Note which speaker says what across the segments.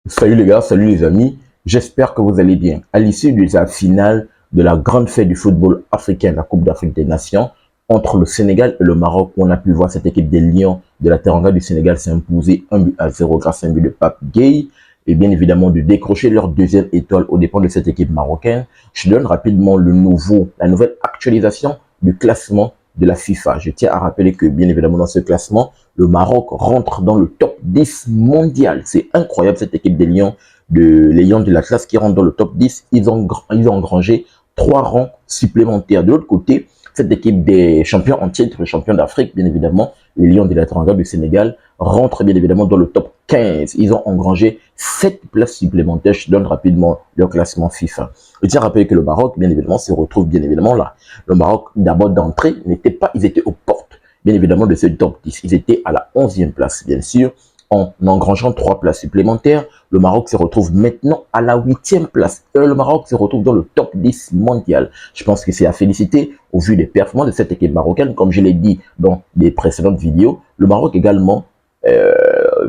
Speaker 1: Salut les gars, salut les amis, j'espère que vous allez bien. À l'issue de la finale de la grande fête du football africain, la Coupe d'Afrique des Nations, entre le Sénégal et le Maroc, on a pu voir cette équipe des Lions de la Teranga du Sénégal s'imposer 1-0 grâce à un but de Pape Gueye et bien évidemment de décrocher leur deuxième étoile aux dépens de cette équipe marocaine. Je donne rapidement la nouvelle actualisation du classement de la FIFA. Je tiens à rappeler que bien évidemment dans ce classement, le Maroc rentre dans le top 10 mondial. C'est incroyable cette équipe des Lions, les Lions de l'Atlas qui rentrent dans le top 10. Ils ont engrangé 3 rangs supplémentaires. De l'autre côté, cette équipe des champions en titre, les champions d'Afrique, bien évidemment, les Lions de la Teranga du Sénégal, rentrent bien évidemment dans le top 15. Ils ont engrangé 7 places supplémentaires. Je donne rapidement leur classement FIFA. Je tiens à rappeler que le Maroc, bien évidemment, se retrouve bien évidemment là. Le Maroc, d'abord d'entrée, ils étaient aux portes, bien évidemment, de ce top 10. Ils étaient à la 11e place, bien sûr, en engrangeant 3 places supplémentaires. Le Maroc se retrouve maintenant à la 8e place. Le Maroc se retrouve dans le top 10 mondial. Je pense que c'est à féliciter au vu des performances de cette équipe marocaine. Comme je l'ai dit dans les précédentes vidéos, le Maroc également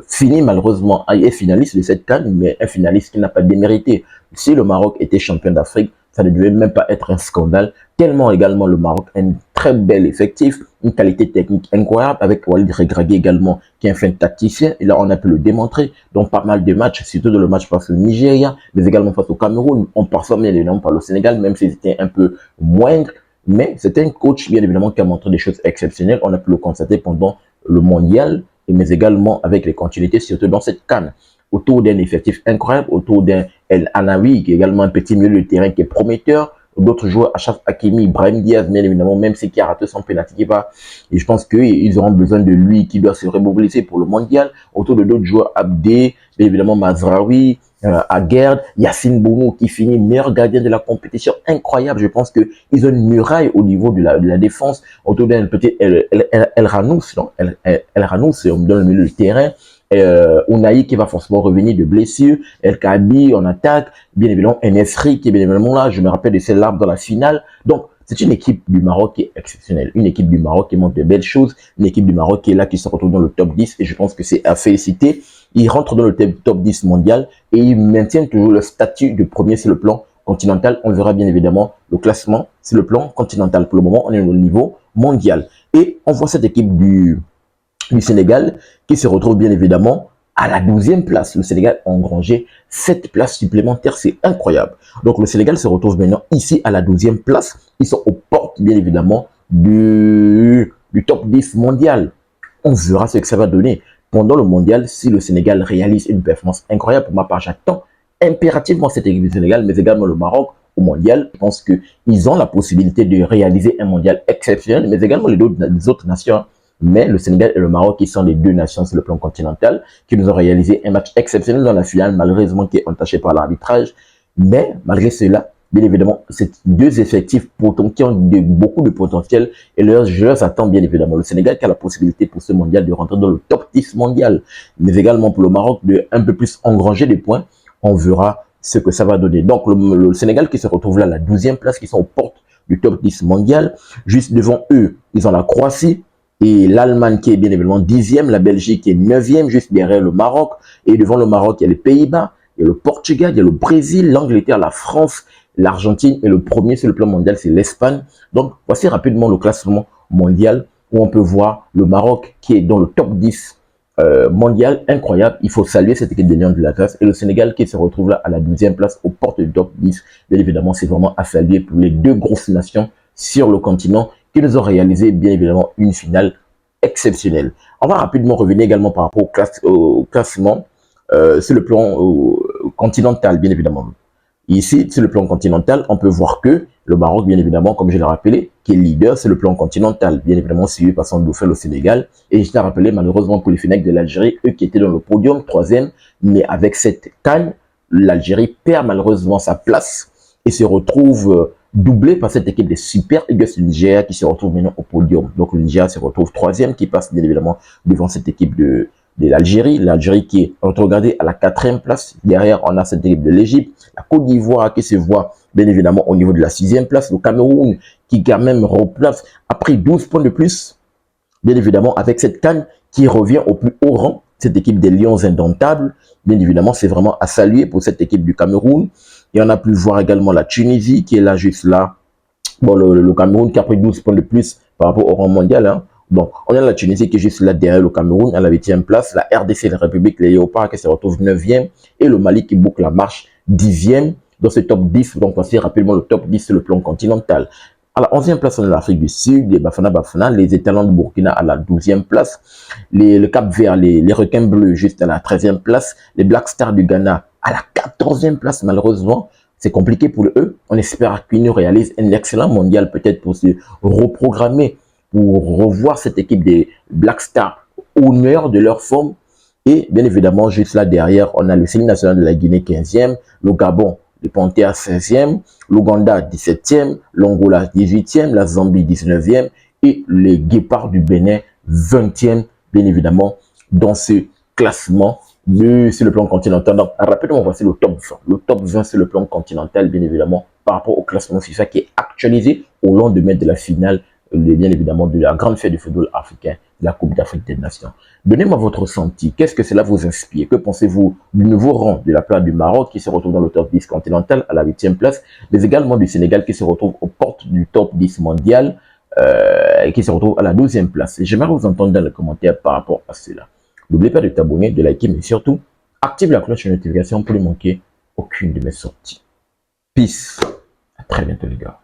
Speaker 1: finit malheureusement est finaliste de cette CAN, mais un finaliste qui n'a pas démérité. Si le Maroc était champion d'Afrique, ça ne devait même pas être un scandale, tellement également le Maroc a un très bel effectif, une qualité technique incroyable, avec Walid Regragui également, qui est un fin tacticien, et là on a pu le démontrer dans pas mal de matchs, surtout dans le match face au Nigeria, mais également face au Cameroun. On parfois bien évidemment par le Sénégal, même si c'était un peu moindre, mais c'était un coach bien évidemment qui a montré des choses exceptionnelles. On a pu le constater pendant le mondial, mais également avec les continuités, surtout dans cette CAN, autour d'un effectif incroyable, autour d'un El Anaoui, qui est également un petit milieu de terrain qui est prometteur, d'autres joueurs, Achraf Hakimi, Brahim Diaz, bien évidemment, même si qui a raté son penalty qui va. Et je pense qu'ils auront besoin de lui qui doit se remobiliser pour le mondial, autour de d'autres joueurs, Abdé, bien évidemment, Mazraoui, Aguerd, Yacine Bounou qui finit meilleur gardien de la compétition, incroyable. Je pense qu'ils ont une muraille au niveau de la défense, autour d'un petit El Ranous, non El Ranous, on me donne le milieu du terrain. Ounaï qui va forcément revenir de blessure, El Kabi en attaque, bien évidemment Enesri qui est bien évidemment là, je me rappelle de ses larmes dans la finale. Donc c'est une équipe du Maroc qui est exceptionnelle, une équipe du Maroc qui montre de belles choses, une équipe du Maroc qui est là, qui se retrouve dans le top 10 et je pense que c'est à féliciter. Ils rentrent dans le top 10 mondial et ils maintiennent toujours le statut de premier sur le plan continental. On verra bien évidemment le classement, c'est le plan continental. Pour le moment, on est au niveau mondial. Et on voit cette équipe du Sénégal qui se retrouve bien évidemment à la 12e place. Le Sénégal a engrangé 7 places supplémentaires, c'est incroyable. Donc le Sénégal se retrouve maintenant ici à la 12e place. Ils sont aux portes bien évidemment du top 10 mondial. On verra ce que ça va donner. Pendant le mondial, si le Sénégal réalise une performance incroyable, pour ma part, j'attends impérativement cette équipe du Sénégal, mais également le Maroc au mondial. Je pense qu'ils ont la possibilité de réaliser un mondial exceptionnel, mais également les autres nations. Mais le Sénégal et le Maroc, qui sont les deux nations sur le plan continental, qui nous ont réalisé un match exceptionnel dans la finale, malheureusement qui est entaché par l'arbitrage. Mais malgré cela, bien évidemment, c'est deux effectifs qui ont beaucoup de potentiel et je leur attends bien évidemment. Le Sénégal qui a la possibilité pour ce mondial de rentrer dans le top 10 mondial, mais également pour le Maroc de un peu plus engranger des points. On verra ce que ça va donner. Donc le Sénégal qui se retrouve là à la 12e place, qui sont aux portes du top 10 mondial. Juste devant eux, ils ont la Croatie, et l'Allemagne qui est bien évidemment 10e, la Belgique qui est 9e, juste derrière le Maroc. Et devant le Maroc, il y a les Pays-Bas, il y a le Portugal, il y a le Brésil, l'Angleterre, la France, l'Argentine. Et le premier sur le plan mondial, c'est l'Espagne. Donc, voici rapidement le classement mondial où on peut voir le Maroc qui est dans le top 10 mondial. Incroyable. Il faut saluer cette équipe des Lions de l'Atlas. Et le Sénégal qui se retrouve là à la 12e place aux portes du top 10. Bien évidemment, c'est vraiment à saluer pour les deux grosses nations sur le continent qui nous ont réalisé bien évidemment une finale exceptionnelle. On va rapidement revenir également par rapport au classement sur le plan continental, bien évidemment. Ici, sur le plan continental, on peut voir que le Maroc, bien évidemment, comme je l'ai rappelé, qui est leader sur le plan continental, bien évidemment suivi par son dauphin, le Sénégal. Et je t'ai rappelé, malheureusement, pour les Fennecs de l'Algérie, eux qui étaient dans le podium, 3e, mais avec cette CAN, l'Algérie perd malheureusement sa place et se retrouve doublé par cette équipe des Super Eagles du Nigeria qui se retrouve maintenant au podium. Donc le Nigeria se retrouve 3e, qui passe bien évidemment devant cette équipe de l'Algérie. L'Algérie qui est regardée à la 4e place. Derrière, on a cette équipe de l'Égypte. La Côte d'Ivoire qui se voit bien évidemment au niveau de la 6e place. Le Cameroun qui quand même a pris 12 points de plus, bien évidemment, avec cette CAN qui revient au plus haut rang. cette équipe des Lions indomptables. Bien évidemment, c'est vraiment à saluer pour cette équipe du Cameroun. Et on a pu voir également la Tunisie qui est là, juste là. Bon, le Cameroun qui a pris 12 points de plus par rapport au rang mondial. Hein. Bon, on a la Tunisie qui est juste là derrière le Cameroun à la 8e place. La RDC, la République, les Léopards qui se retrouvent 9e. Et le Mali qui boucle la marche 10e dans ce top 10. Donc, voici rapidement le top 10 sur le plan continental. À la 11e place, on a l'Afrique du Sud, les Bafana Bafana, les étalons de Burkina à la 12e place, le Cap Vert, les requins bleus juste à la 13e place, les Black Stars du Ghana à la 14e place malheureusement. C'est compliqué pour eux. On espère qu'ils nous réalisent un excellent mondial peut-être pour se reprogrammer, pour revoir cette équipe des Black Stars au meilleur de leur forme. Et bien évidemment, juste là derrière, on a le Sénégal national de la Guinée 15e, le Gabon, le Panthères 16e, l'Ouganda 17e, l'Angola 18e, la Zambie 19e et les Guépards du Bénin 20e, bien évidemment, dans ce classement sur le plan continental. Donc, rapidement, voici le top 20. Le top 20 sur le plan continental, bien évidemment, par rapport au classement FIFA qui est actualisé au lendemain de la finale, bien évidemment, de la grande fête du football africain, la Coupe d'Afrique des Nations. Donnez-moi votre ressenti. Qu'est-ce que cela vous inspire? Que pensez-vous du nouveau rang de la place du Maroc qui se retrouve dans le top 10 continental à la 8e place, mais également du Sénégal qui se retrouve aux portes du top 10 mondial et qui se retrouve à la 12e place? J'aimerais vous entendre dans les commentaires par rapport à cela. N'oubliez pas de t'abonner, de liker, mais surtout, active la cloche de notification pour ne manquer aucune de mes sorties. Peace. À très bientôt les gars.